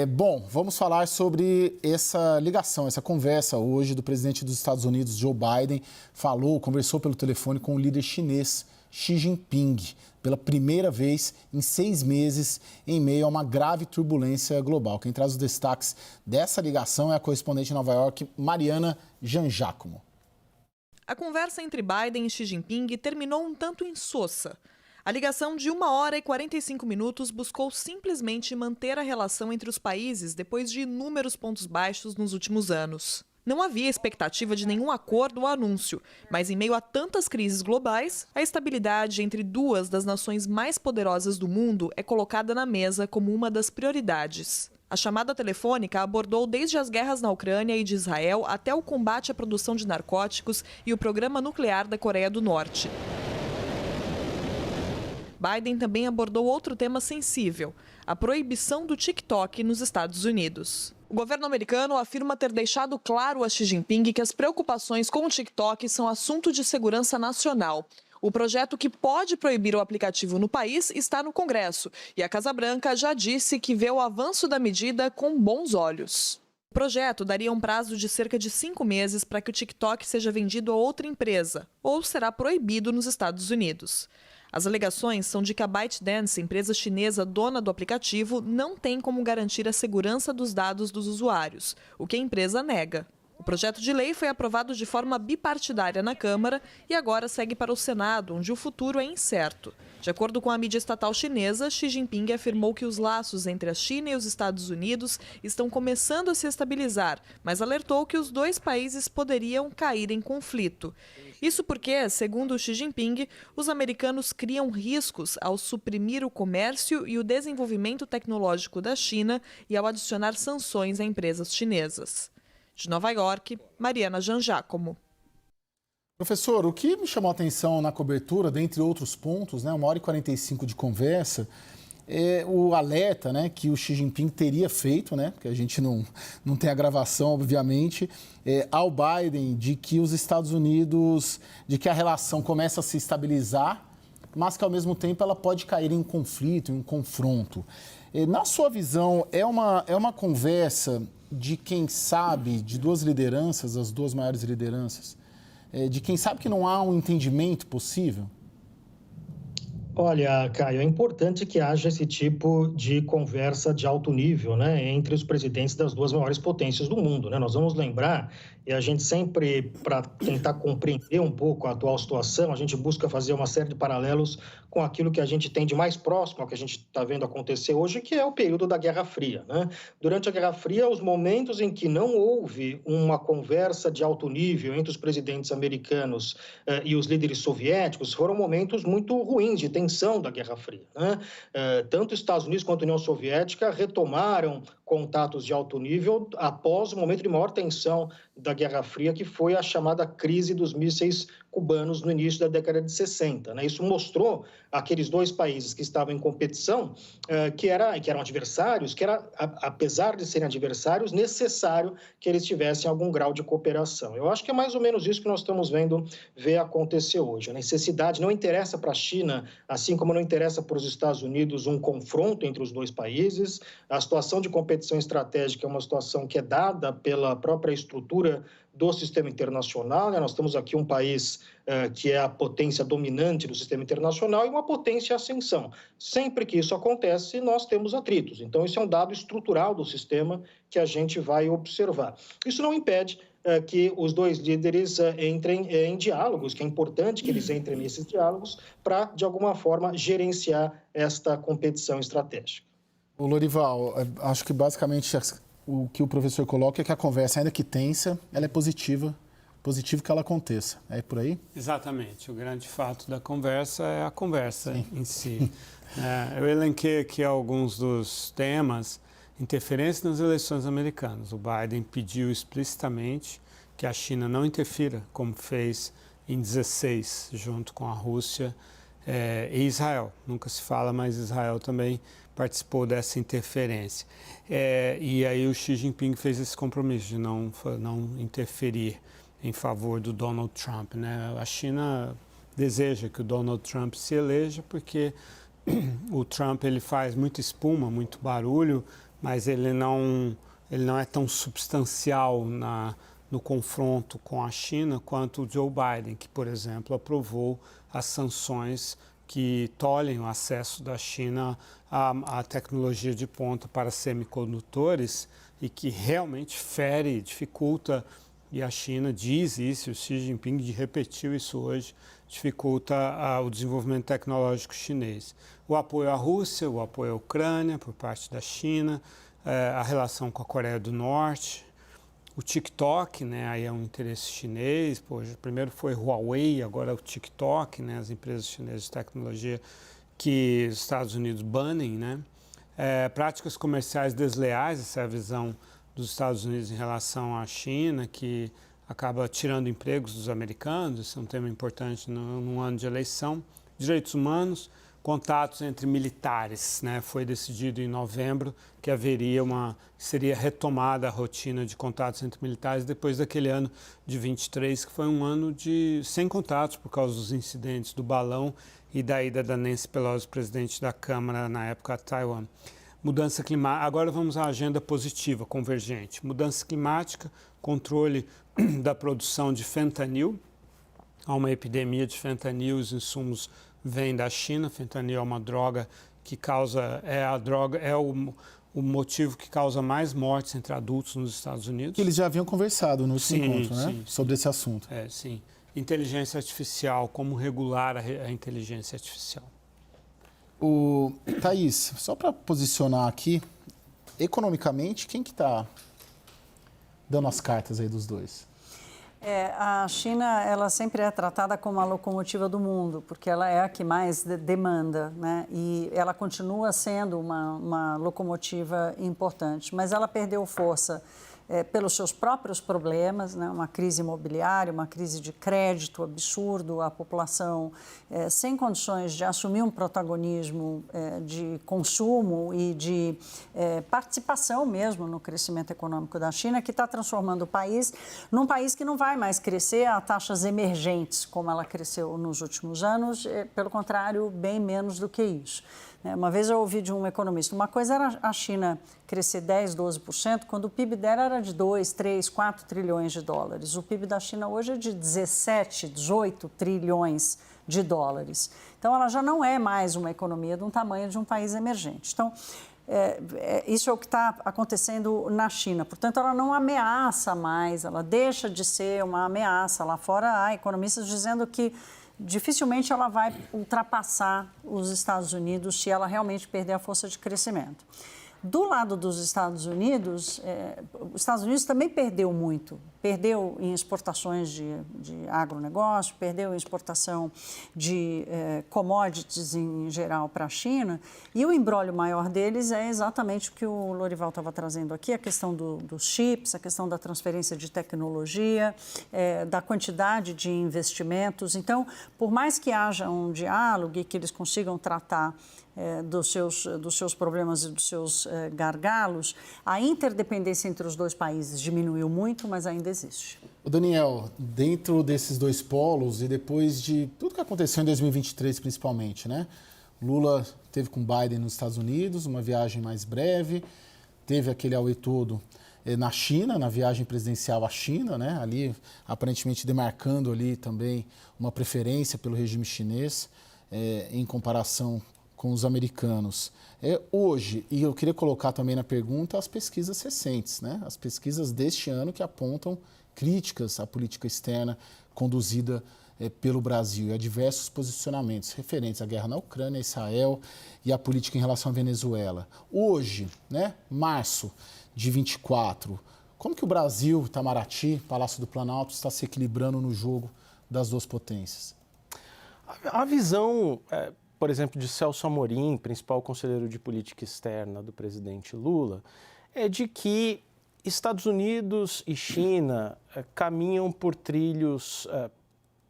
Bom, vamos falar sobre essa ligação, essa conversa hoje do presidente dos Estados Unidos, Joe Biden, conversou pelo telefone com o líder chinês Xi Jinping, pela primeira vez em 6 meses, em meio a uma grave turbulência global. Quem traz os destaques dessa ligação é a correspondente em Nova York, Mariana Jangiacomo. A conversa entre Biden e Xi Jinping terminou um tanto insossa. A ligação de 1 hora e 45 minutos buscou simplesmente manter a relação entre os países depois de inúmeros pontos baixos nos últimos anos. Não havia expectativa de nenhum acordo ou anúncio, mas em meio a tantas crises globais, a estabilidade entre duas das nações mais poderosas do mundo é colocada na mesa como uma das prioridades. A chamada telefônica abordou desde as guerras na Ucrânia e de Israel até o combate à produção de narcóticos e o programa nuclear da Coreia do Norte. Biden também abordou outro tema sensível, a proibição do TikTok nos Estados Unidos. O governo americano afirma ter deixado claro a Xi Jinping que as preocupações com o TikTok são assunto de segurança nacional. O projeto que pode proibir o aplicativo no país está no Congresso e a Casa Branca já disse que vê o avanço da medida com bons olhos. O projeto daria um prazo de cerca de 5 meses para que o TikTok seja vendido a outra empresa ou será proibido nos Estados Unidos. As alegações são de que a ByteDance, empresa chinesa dona do aplicativo, não tem como garantir a segurança dos dados dos usuários, o que a empresa nega. O projeto de lei foi aprovado de forma bipartidária na Câmara e agora segue para o Senado, onde o futuro é incerto. De acordo com a mídia estatal chinesa, Xi Jinping afirmou que os laços entre a China e os Estados Unidos estão começando a se estabilizar, mas alertou que os dois países poderiam cair em conflito. Isso porque, segundo Xi Jinping, os americanos criam riscos ao suprimir o comércio e o desenvolvimento tecnológico da China e ao adicionar sanções a empresas chinesas. De Nova York, Mariana Jangiacomo. Professor, o que me chamou a atenção na cobertura, dentre outros pontos, 1 hora e 45 de conversa, é o alerta, que o Xi Jinping teria feito, porque a gente não tem a gravação, obviamente, ao Biden de que os Estados Unidos, de que a relação começa a se estabilizar, mas que ao mesmo tempo ela pode cair em um conflito, em um confronto. Na sua visão, é uma conversa de quem sabe, de duas lideranças, as duas maiores lideranças, de quem sabe que não há um entendimento possível? Olha, Caio, é importante que haja esse tipo de conversa de alto nível, entre os presidentes das duas maiores potências do mundo, Nós vamos lembrar, e a gente sempre, para tentar compreender um pouco a atual situação, a gente busca fazer uma série de paralelos com aquilo que a gente tem de mais próximo ao que a gente está vendo acontecer hoje, que é o período da Guerra Fria, Durante a Guerra Fria, os momentos em que não houve uma conversa de alto nível entre os presidentes americanos e os líderes soviéticos foram momentos muito ruins de tensão da Guerra Fria, Tanto os Estados Unidos quanto a União Soviética retomaram contatos de alto nível após o momento de maior tensão da Guerra Fria, que foi a chamada crise dos mísseis cubanos no início da década de 60. Isso mostrou aqueles dois países que estavam em competição, que eram adversários, que era, apesar de serem adversários, necessário que eles tivessem algum grau de cooperação. Eu acho que é mais ou menos isso que nós estamos vendo acontecer hoje. A necessidade não interessa para a China, assim como não interessa para os Estados Unidos um confronto entre os dois países. A situação de competição estratégica é uma situação que é dada pela própria estrutura do sistema internacional, Nós temos aqui um país que é a potência dominante do sistema internacional e uma potência em ascensão. Sempre que isso acontece, nós temos atritos. Então, isso é um dado estrutural do sistema que a gente vai observar. Isso não impede que os dois líderes entrem em diálogos, que é importante que eles entrem nesses diálogos para, de alguma forma, gerenciar esta competição estratégica. Ô Lorival, acho que basicamente o que o professor coloca é que a conversa, ainda que tensa, ela é positiva. Positivo que ela aconteça. É por aí? Exatamente. O grande fato da conversa é a conversa em si. Eu elenquei aqui alguns dos temas. Interferência nas eleições americanas. O Biden pediu explicitamente que a China não interfira, como fez em 2016, junto com a Rússia e Israel. Nunca se fala, mas Israel também participou dessa interferência. E aí o Xi Jinping fez esse compromisso de não interferir em favor do Donald Trump, A China deseja que o Donald Trump se eleja porque o Trump ele faz muita espuma, muito barulho, mas ele não é tão substancial no confronto com a China quanto o Joe Biden, que, por exemplo, aprovou as sanções que tolhem o acesso da China à tecnologia de ponta para semicondutores e que realmente dificulta, e a China diz isso, o Xi Jinping repetiu isso hoje, dificulta o desenvolvimento tecnológico chinês. O apoio à Rússia, o apoio à Ucrânia por parte da China, a relação com a Coreia do Norte, o TikTok, né, aí é um interesse chinês, primeiro foi Huawei, agora é o TikTok, né, as empresas chinesas de tecnologia que os Estados Unidos banem, né, práticas comerciais desleais, essa é a visão dos Estados Unidos em relação à China, que acaba tirando empregos dos americanos, isso é um tema importante num ano de eleição, direitos humanos, contatos entre militares, né? Foi decidido em novembro que seria retomada a rotina de contatos entre militares depois daquele ano de 23, que foi um ano sem contatos por causa dos incidentes do balão e da ida da Nancy Pelosi, presidente da Câmara na época, a Taiwan. Mudança climática, agora vamos à agenda positiva, convergente. Mudança climática, controle da produção de fentanil. Há uma epidemia de fentanil, os insumos vêm da China. Fentanil é uma droga que o motivo que causa mais mortes entre adultos nos Estados Unidos. Que eles já haviam conversado no último encontro, né? Sobre esse assunto. Sim. Inteligência artificial, como regular a inteligência artificial. Thaís, só para posicionar aqui, economicamente, quem que está dando as cartas aí dos dois? A China, ela sempre é tratada como a locomotiva do mundo, porque ela é a que mais demanda, né? E ela continua sendo uma locomotiva importante, mas ela perdeu força pelos seus próprios problemas, né? Uma crise imobiliária, uma crise de crédito absurdo, a população sem condições de assumir um protagonismo de consumo e de participação mesmo no crescimento econômico da China, que está transformando o país num país que não vai mais crescer a taxas emergentes, como ela cresceu nos últimos anos, pelo contrário, bem menos do que isso. Uma vez eu ouvi de um economista, uma coisa era a China crescer 10%, 12%, quando o PIB dela era de 2, 3, 4 trilhões de dólares. O PIB da China hoje é de 17, 18 trilhões de dólares. Então, ela já não é mais uma economia de um tamanho de um país emergente. Então, isso é o que está acontecendo na China. Portanto, ela não ameaça mais, ela deixa de ser uma ameaça. Lá fora há economistas dizendo que dificilmente ela vai ultrapassar os Estados Unidos se ela realmente perder a força de crescimento. Do lado dos Estados Unidos, os Estados Unidos também perdeu muito. Perdeu em exportações de agronegócio, perdeu em exportação de commodities em geral para a China. E o imbróglio maior deles é exatamente o que o Lorival estava trazendo aqui, a questão dos chips, a questão da transferência de tecnologia, da quantidade de investimentos. Então, por mais que haja um diálogo e que eles consigam tratar dos seus problemas e dos seus gargalos, a interdependência entre os dois países diminuiu muito, mas ainda existe. Daniel, dentro desses dois polos e depois de tudo que aconteceu em 2023 principalmente, né? Lula teve com Biden nos Estados Unidos, uma viagem mais breve, teve aquele auê todo na China, na viagem presidencial à China, né? Ali aparentemente demarcando ali também uma preferência pelo regime chinês em comparação com os americanos. Hoje, e eu queria colocar também na pergunta as pesquisas recentes, né? As pesquisas deste ano que apontam críticas à política externa conduzida pelo Brasil e a diversos posicionamentos referentes à guerra na Ucrânia, Israel e à política em relação à Venezuela. Hoje, né, março de 24, como que o Brasil, Itamaraty, Palácio do Planalto, está se equilibrando no jogo das duas potências? A visão, por exemplo, de Celso Amorim, principal conselheiro de política externa do presidente Lula, é de que Estados Unidos e China caminham por trilhos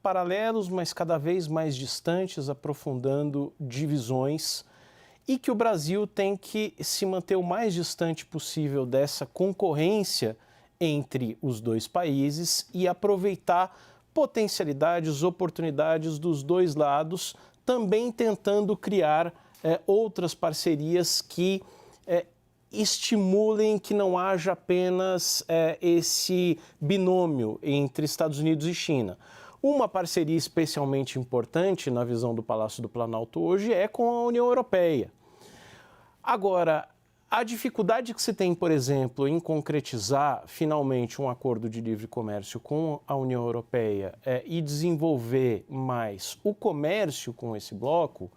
paralelos, mas cada vez mais distantes, aprofundando divisões, e que o Brasil tem que se manter o mais distante possível dessa concorrência entre os dois países e aproveitar potencialidades, oportunidades dos dois lados, também tentando criar outras parcerias que estimulem que não haja apenas esse binômio entre Estados Unidos e China. Uma parceria especialmente importante na visão do Palácio do Planalto hoje é com a União Europeia. Agora, a dificuldade que se tem, por exemplo, em concretizar finalmente um acordo de livre comércio com a União Europeia e desenvolver mais o comércio com esse bloco,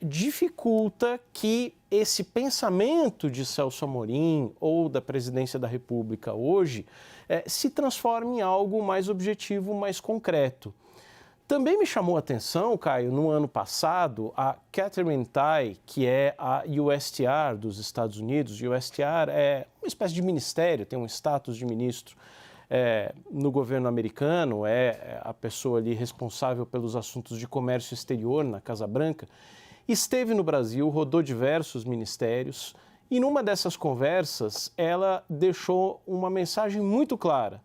dificulta que esse pensamento de Celso Amorim ou da Presidência da República hoje se transforme em algo mais objetivo, mais concreto. Também me chamou a atenção, Caio, no ano passado, a Katherine Tai, que é a USTR dos Estados Unidos. USTR é uma espécie de ministério, tem um status de ministro no governo americano, é a pessoa ali responsável pelos assuntos de comércio exterior na Casa Branca. Esteve no Brasil, rodou diversos ministérios e numa dessas conversas ela deixou uma mensagem muito clara.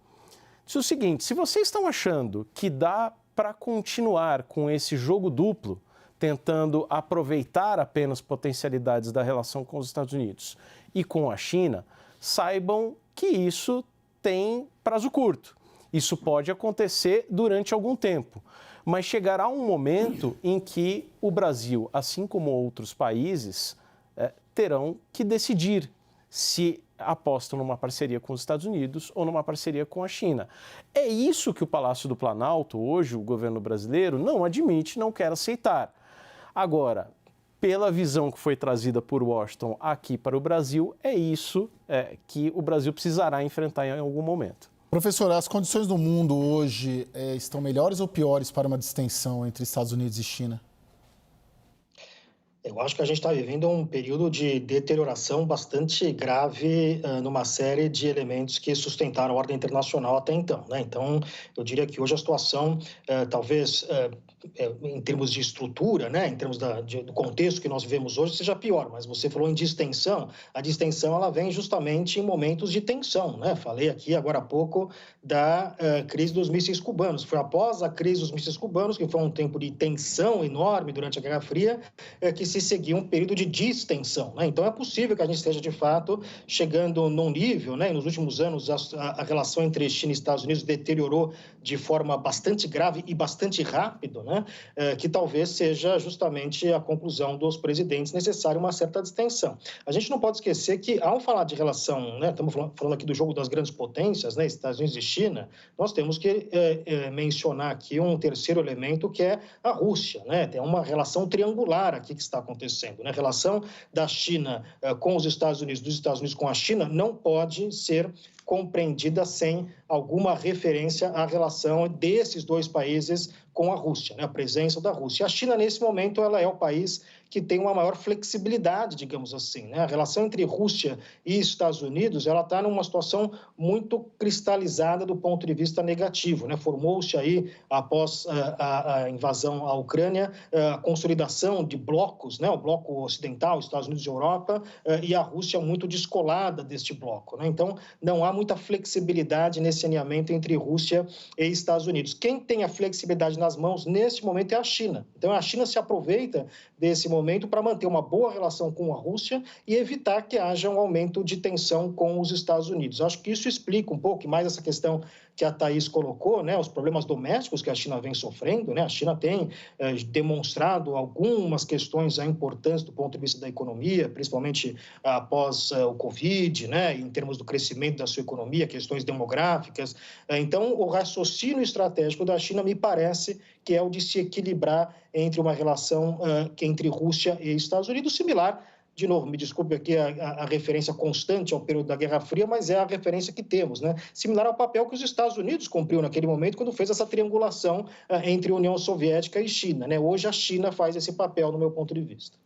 Disse o seguinte: se vocês estão achando que dá para continuar com esse jogo duplo, tentando aproveitar apenas potencialidades da relação com os Estados Unidos e com a China, saibam que isso tem prazo curto. Isso pode acontecer durante algum tempo, mas chegará um momento em que o Brasil, assim como outros países, terão que decidir se apostam numa parceria com os Estados Unidos ou numa parceria com a China. É isso que o Palácio do Planalto, hoje, o governo brasileiro, não admite, não quer aceitar. Agora, pela visão que foi trazida por Washington aqui para o Brasil, é isso que o Brasil precisará enfrentar em algum momento. Professor, as condições do mundo hoje estão melhores ou piores para uma distensão entre Estados Unidos e China? Eu acho que a gente está vivendo um período de deterioração bastante grave numa série de elementos que sustentaram a ordem internacional até então, né? Então, eu diria que hoje a situação, talvez, em termos de estrutura, né, em termos do contexto que nós vivemos hoje, seja pior. Mas você falou em distensão. A distensão ela vem justamente em momentos de tensão, né? Falei aqui agora há pouco da crise dos mísseis cubanos. Foi após a crise dos mísseis cubanos, que foi um tempo de tensão enorme durante a Guerra Fria, que se seguia um período de distensão, né? Então é possível que a gente esteja de fato chegando num nível, né? E nos últimos anos a relação entre China e Estados Unidos deteriorou de forma bastante grave e bastante rápido, né? Que talvez seja justamente a conclusão dos presidentes necessária uma certa distensão. A gente não pode esquecer que ao falar de relação, né? Estamos falando aqui do jogo das grandes potências, né? Estados Unidos e China, nós temos que mencionar aqui um terceiro elemento que é a Rússia, né? Tem uma relação triangular aqui que está acontecendo, né? A relação da China com os Estados Unidos, dos Estados Unidos com a China, não pode ser compreendida sem alguma referência à relação desses dois países com a Rússia, né? A presença da Rússia. A China, nesse momento, ela é o país que tem uma maior flexibilidade, digamos assim, né? A relação entre Rússia e Estados Unidos, ela está numa situação muito cristalizada do ponto de vista negativo, né? Formou-se aí, após a invasão à Ucrânia, a consolidação de blocos, né? O bloco ocidental, Estados Unidos e Europa, e a Rússia muito descolada deste bloco, né? Então, não há muita flexibilidade nesse alinhamento entre Rússia e Estados Unidos. Quem tem a flexibilidade nas mãos, nesse momento, é a China. Então, a China se aproveita desse momento para manter uma boa relação com a Rússia e evitar que haja um aumento de tensão com os Estados Unidos. Acho que isso explica um pouco mais essa questão que a Thaís colocou, né, os problemas domésticos que a China vem sofrendo, né? A China tem demonstrado algumas questões importantes do ponto de vista da economia, principalmente após o Covid, né, em termos do crescimento da sua economia, questões demográficas. Então, o raciocínio estratégico da China me parece que é o de se equilibrar entre uma relação entre Rússia e Estados Unidos, similar. De novo, me desculpe aqui a referência constante ao período da Guerra Fria, mas é a referência que temos, né? Similar ao papel que os Estados Unidos cumpriu naquele momento quando fez essa triangulação entre União Soviética e China, né? Hoje a China faz esse papel, no meu ponto de vista.